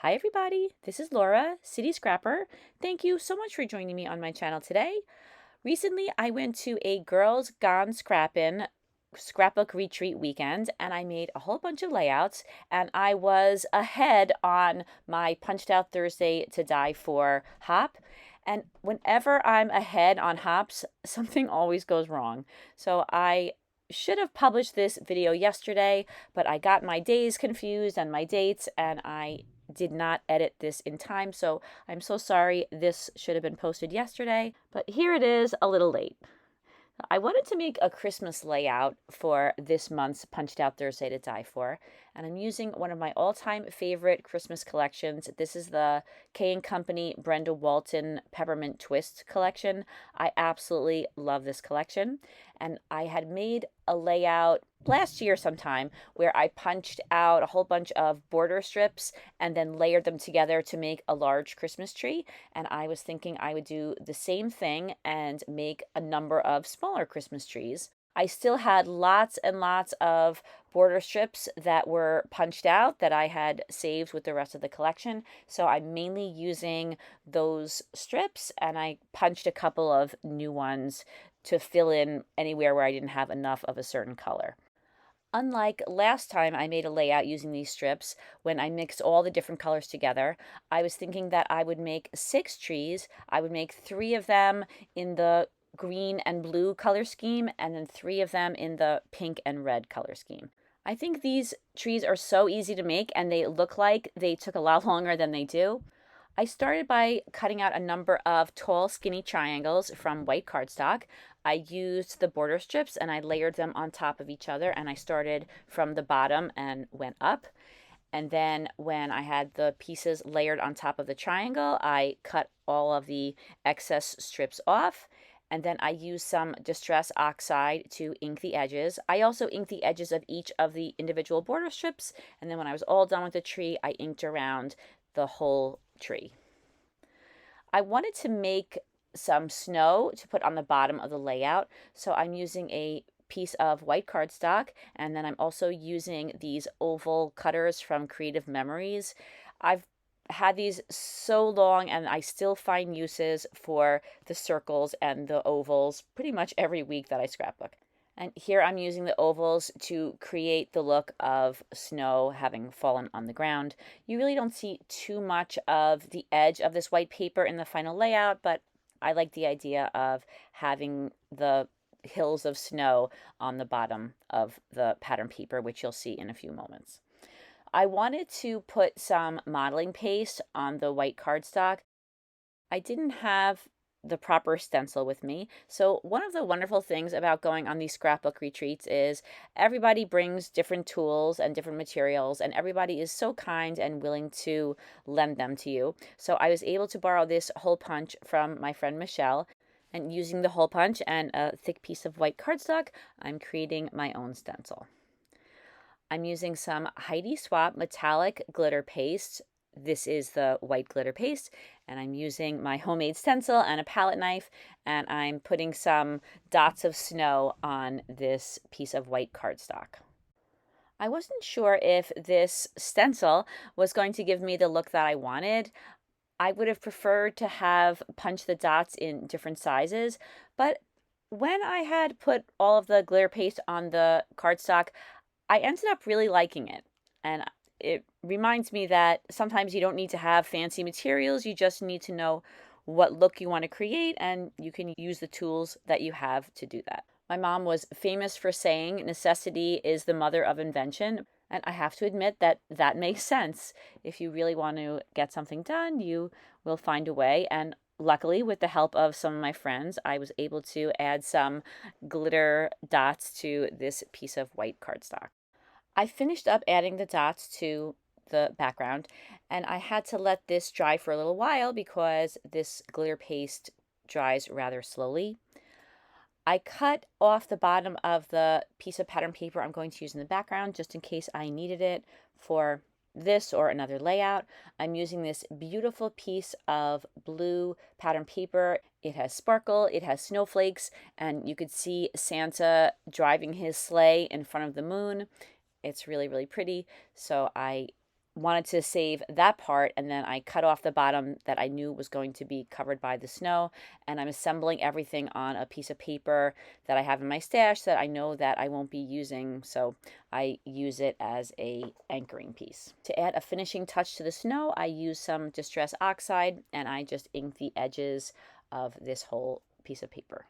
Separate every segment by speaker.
Speaker 1: Hi everybody, this is Laura, City Scrapper. Thank you so much for joining me on my channel today. Recently, I went to a Girls Gone Scrappin' scrapbook retreat weekend and I made a whole bunch of layouts and I was ahead on my Punched Out Thursday to Die For hop. And whenever I'm ahead on hops, something always goes wrong. So I should have published this video yesterday, but I got my days confused and my dates and I did not edit this in time, so I'm so sorry. This should have been posted yesterday, but here it is a little late. I wanted to make a Christmas layout for this month's Punched Out Thursday to Die For, and I'm using one of my all-time favorite Christmas collections. This is the K & Company Brenda Walton Peppermint Twist collection. I absolutely love this collection, and I had made a layout last year sometime where I punched out a whole bunch of border strips and then layered them together to make a large Christmas tree. And I was thinking I would do the same thing and make a number of smaller Christmas trees. I still had lots and lots of border strips that were punched out that I had saved with the rest of the collection. So I'm mainly using those strips and I punched a couple of new ones to fill in anywhere where I didn't have enough of a certain color. Unlike last time I made a layout using these strips, when I mixed all the different colors together, I was thinking that I would make 6 trees. I would make 3 of them in the green and blue color scheme, and then 3 of them in the pink and red color scheme. I think these trees are so easy to make, and they look like they took a lot longer than they do. I started by cutting out a number of tall, skinny triangles from white cardstock. I used the border strips and I layered them on top of each other, and I started from the bottom and went up. And then when I had the pieces layered on top of the triangle, I cut all of the excess strips off. And then I used some Distress Oxide to ink the edges. I also inked the edges of each of the individual border strips. And then when I was all done with the tree, I inked around the whole tree. I wanted to make some snow to put on the bottom of the layout, so I'm using a piece of white cardstock, and then I'm also using these oval cutters from Creative Memories. I've had these so long and I still find uses for the circles and the ovals pretty much every week that I scrapbook. And here I'm using the ovals to create the look of snow having fallen on the ground. You really don't see too much of the edge of this white paper in the final layout, but I like the idea of having the hills of snow on the bottom of the pattern paper, which you'll see in a few moments. I wanted to put some modeling paste on the white cardstock. I didn't have the proper stencil with me. So one of the wonderful things about going on these scrapbook retreats is everybody brings different tools and different materials, and everybody is so kind and willing to lend them to you. So I was able to borrow this hole punch from my friend Michelle, and using the hole punch and a thick piece of white cardstock, I'm creating my own stencil. I'm using some Heidi Swapp metallic glitter paste. This is the white glitter paste, and I'm using my homemade stencil and a palette knife, and I'm putting some dots of snow on this piece of white cardstock. I wasn't sure if this stencil was going to give me the look that I wanted. I would have preferred to have punched the dots in different sizes, but when I had put all of the glitter paste on the cardstock, I ended up really liking it. And it reminds me that sometimes you don't need to have fancy materials. You just need to know what look you want to create, and you can use the tools that you have to do that. My mom was famous for saying necessity is the mother of invention. And I have to admit that that makes sense. If you really want to get something done, you will find a way. And luckily, with the help of some of my friends, I was able to add some glitter dots to this piece of white cardstock. I finished up adding the dots to the background, and I had to let this dry for a little while because this glitter paste dries rather slowly. I cut off the bottom of the piece of pattern paper I'm going to use in the background just in case I needed it for this or another layout. I'm using this beautiful piece of blue pattern paper. It has sparkle, it has snowflakes, and you could see Santa driving his sleigh in front of the moon. It's really, really pretty. So I wanted to save that part, and then I cut off the bottom that I knew was going to be covered by the snow, and I'm assembling everything on a piece of paper that I have in my stash that I know that I won't be using, so I use it as a anchoring piece. To add a finishing touch to the snow, I use some Distress Oxide, and I just ink the edges of this whole piece of paper.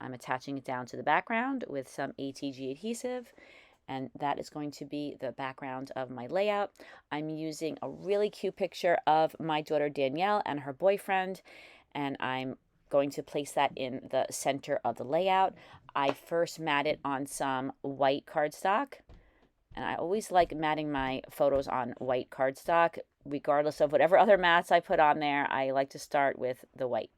Speaker 1: I'm attaching it down to the background with some ATG adhesive, and that is going to be the background of my layout. I'm using a really cute picture of my daughter Danielle and her boyfriend, and I'm going to place that in the center of the layout. I first mat it on some white cardstock, and I always like matting my photos on white cardstock. Regardless of whatever other mats I put on there, I like to start with the white.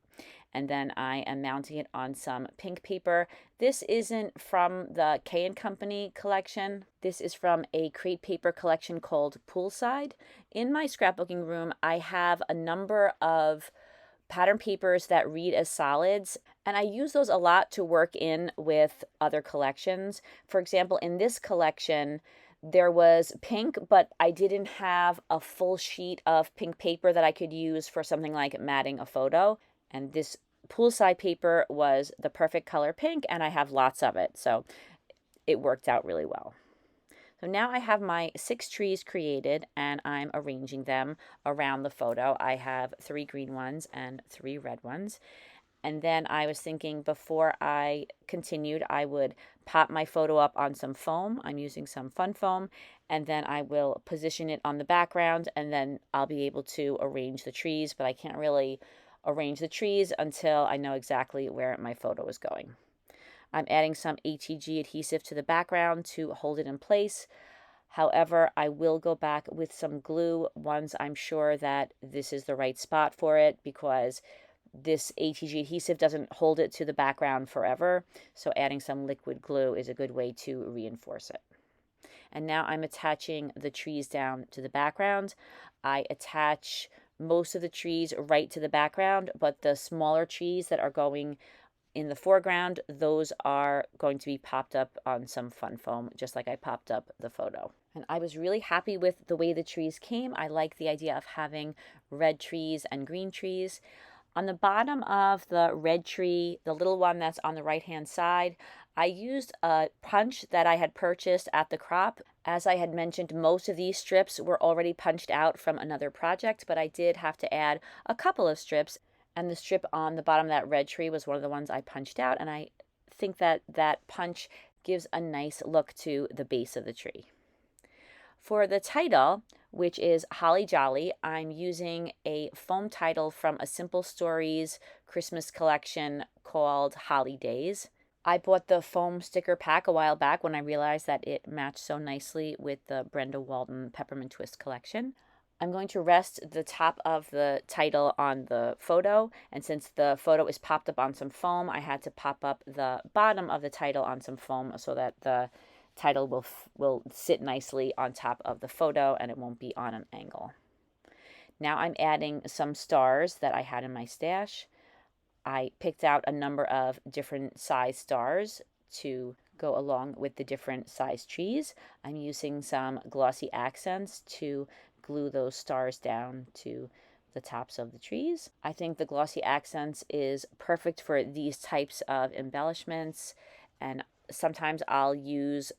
Speaker 1: And then I am mounting it on some pink paper. This isn't from the K & Company collection. This is from a crepe paper collection called Poolside. In my scrapbooking room, I have a number of pattern papers that read as solids, and I use those a lot to work in with other collections. For example, in this collection, there was pink, but I didn't have a full sheet of pink paper that I could use for something like matting a photo. And this Poolside paper was the perfect color pink, and I have lots of it, so it worked out really well. So now I have my 6 trees created, and I'm arranging them around the photo. I have 3 green ones and 3 red ones. And then I was thinking before I continued, I would pop my photo up on some foam. I'm using some fun foam, and then I will position it on the background, and then I'll be able to arrange the trees, but I can't really arrange the trees until I know exactly where my photo is going. I'm adding some ATG adhesive to the background to hold it in place. However, I will go back with some glue once I'm sure that this is the right spot for it, because this ATG adhesive doesn't hold it to the background forever. So adding some liquid glue is a good way to reinforce it. And now I'm attaching the trees down to the background. I attach most of the trees right to the background, but the smaller trees that are going in the foreground, those are going to be popped up on some fun foam, just like I popped up the photo. And I was really happy with the way the trees came. I like the idea of having red trees and green trees. On the bottom of the red tree, the little one that's on the right-hand side, I used a punch that I had purchased at the crop. As I had mentioned, most of these strips were already punched out from another project, but I did have to add a couple of strips, and the strip on the bottom of that red tree was one of the ones I punched out, and I think that that punch gives a nice look to the base of the tree. For the title, which is Holly Jolly, I'm using a foam title from a Simple Stories Christmas collection called Holidays. I bought the foam sticker pack a while back when I realized that it matched so nicely with the Brenda Walton Peppermint Twist collection. I'm going to rest the top of the title on the photo, and since the photo is popped up on some foam, I had to pop up the bottom of the title on some foam so that the title will sit nicely on top of the photo and it won't be on an angle. Now I'm adding some stars that I had in my stash. I picked out a number of different size stars to go along with the different size trees. I'm using some glossy accents to glue those stars down to the tops of the trees. I think the glossy accents is perfect for these types of embellishments, and sometimes I'll use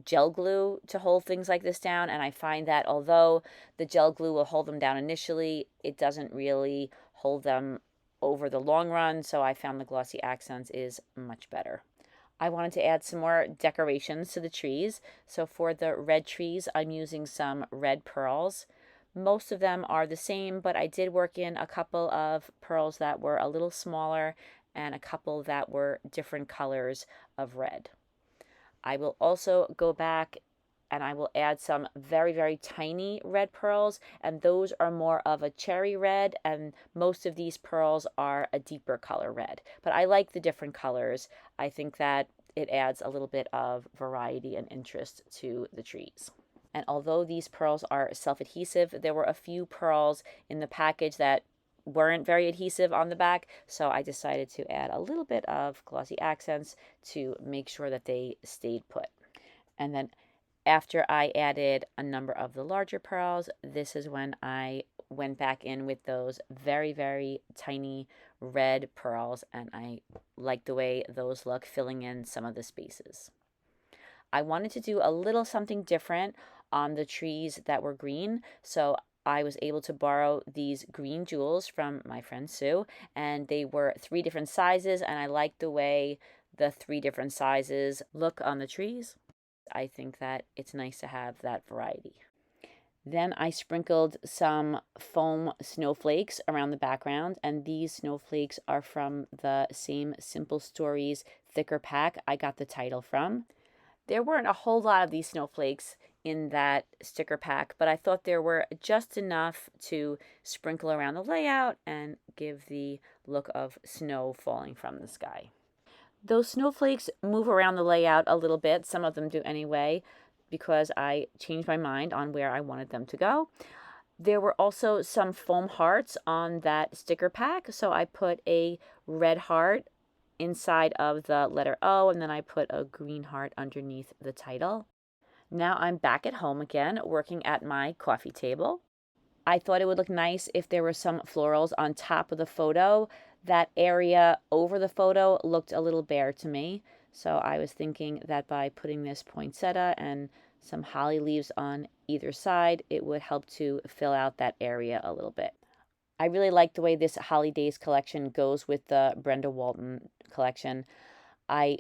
Speaker 1: gel glue to hold things like this down, and I find that although the gel glue will hold them down initially, it doesn't really hold them over the long run, so I found the glossy accents is much better. I wanted to add some more decorations to the trees, so for the red trees I'm using some red pearls. Most of them are the same, but I did work in a couple of pearls that were a little smaller and a couple that were different colors of red. I will also go back and I will add some very, very tiny red pearls, and those are more of a cherry red, and most of these pearls are a deeper color red. But I like the different colors. I think that it adds a little bit of variety and interest to the trees. And although these pearls are self-adhesive, there were a few pearls in the package that weren't very adhesive on the back, so I decided to add a little bit of glossy accents to make sure that they stayed put. And then After I added a number of the larger pearls, this is when I went back in with those very, very tiny red pearls, and I like the way those look, filling in some of the spaces. I wanted to do a little something different on the trees that were green, so I was able to borrow these green jewels from my friend Sue, and they were 3 different sizes, and I liked the way the 3 different sizes look on the trees. I think that it's nice to have that variety. Then I sprinkled some foam snowflakes around the background, and these snowflakes are from the same Simple Stories thicker pack I got the title from. There weren't a whole lot of these snowflakes in that sticker pack, but I thought there were just enough to sprinkle around the layout and give the look of snow falling from the sky. Those snowflakes move around the layout a little bit. Some of them do anyway, because I changed my mind on where I wanted them to go. There were also some foam hearts on that sticker pack, so I put a red heart inside of the letter O, and then I put a green heart underneath the title. Now I'm back at home again, working at my coffee table. I thought it would look nice if there were some florals on top of the photo. That area over the photo looked a little bare to me, so I was thinking that by putting this poinsettia and some holly leaves on either side, it would help to fill out that area a little bit. I really like the way this Holly Days collection goes with the Brenda Walton collection. I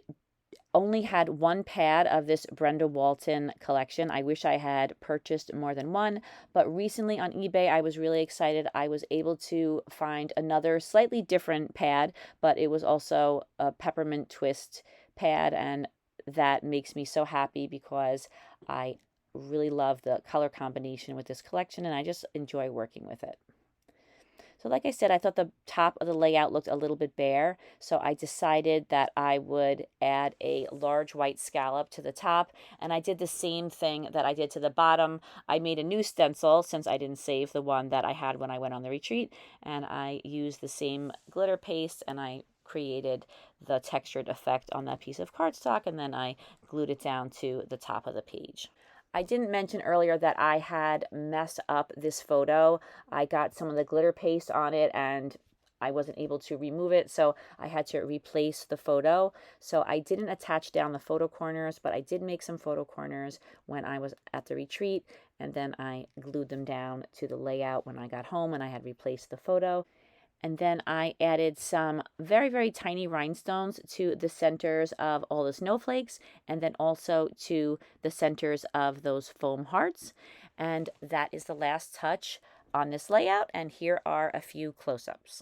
Speaker 1: only had 1 pad of this Brenda Walton collection. I wish I had purchased more than one, but recently on eBay I was really excited. I was able to find another slightly different pad, but it was also a peppermint twist pad, and that makes me so happy because I really love the color combination with this collection, and I just enjoy working with it. So like I said, I thought the top of the layout looked a little bit bare, so I decided that I would add a large white scallop to the top, and I did the same thing that I did to the bottom. I made a new stencil since I didn't save the one that I had when I went on the retreat, and I used the same glitter paste, and I created the textured effect on that piece of cardstock, and then I glued it down to the top of the page. I didn't mention earlier that I had messed up this photo. I got some of the glitter paste on it and I wasn't able to remove it, so I had to replace the photo. So I didn't attach down the photo corners, but I did make some photo corners when I was at the retreat, and then I glued them down to the layout when I got home and I had replaced the photo. And then I added some very, very tiny rhinestones to the centers of all the snowflakes, and then also to the centers of those foam hearts. And that is the last touch on this layout, and here are a few close-ups.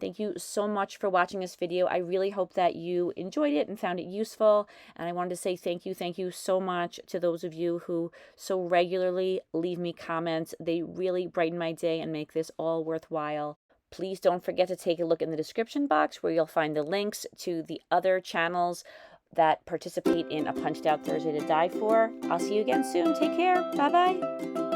Speaker 1: Thank you so much for watching this video. I really hope that you enjoyed it and found it useful. And I wanted to say thank you so much to those of you who so regularly leave me comments. They really brighten my day and make this all worthwhile. Please don't forget to take a look in the description box where you'll find the links to the other channels that participate in A Punched Out Thursday to Die For. I'll see you again soon. Take care. Bye-bye.